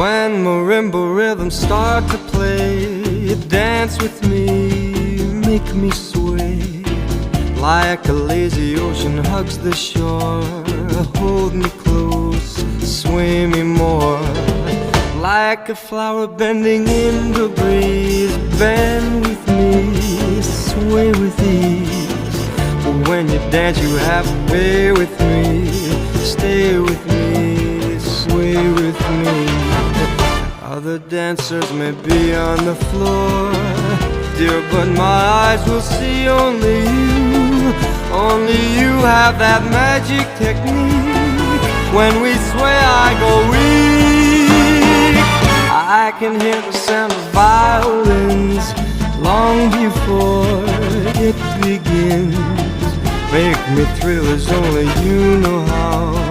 When marimba rhythms start to play, dance with me, make me sway. Like a lazy ocean hugs the shore, hold me close, sway me more. Like a flower bending in the breeze, bend with me, sway with ease. But when you dance you have to pay with me, stay with me, sway with me. Other dancers may be on the floor, dear, but my eyes will see only you. Only you have that magic technique. When we sway I go weak. I can hear the sound of violins long before it begins. Make me thrill as only you know how.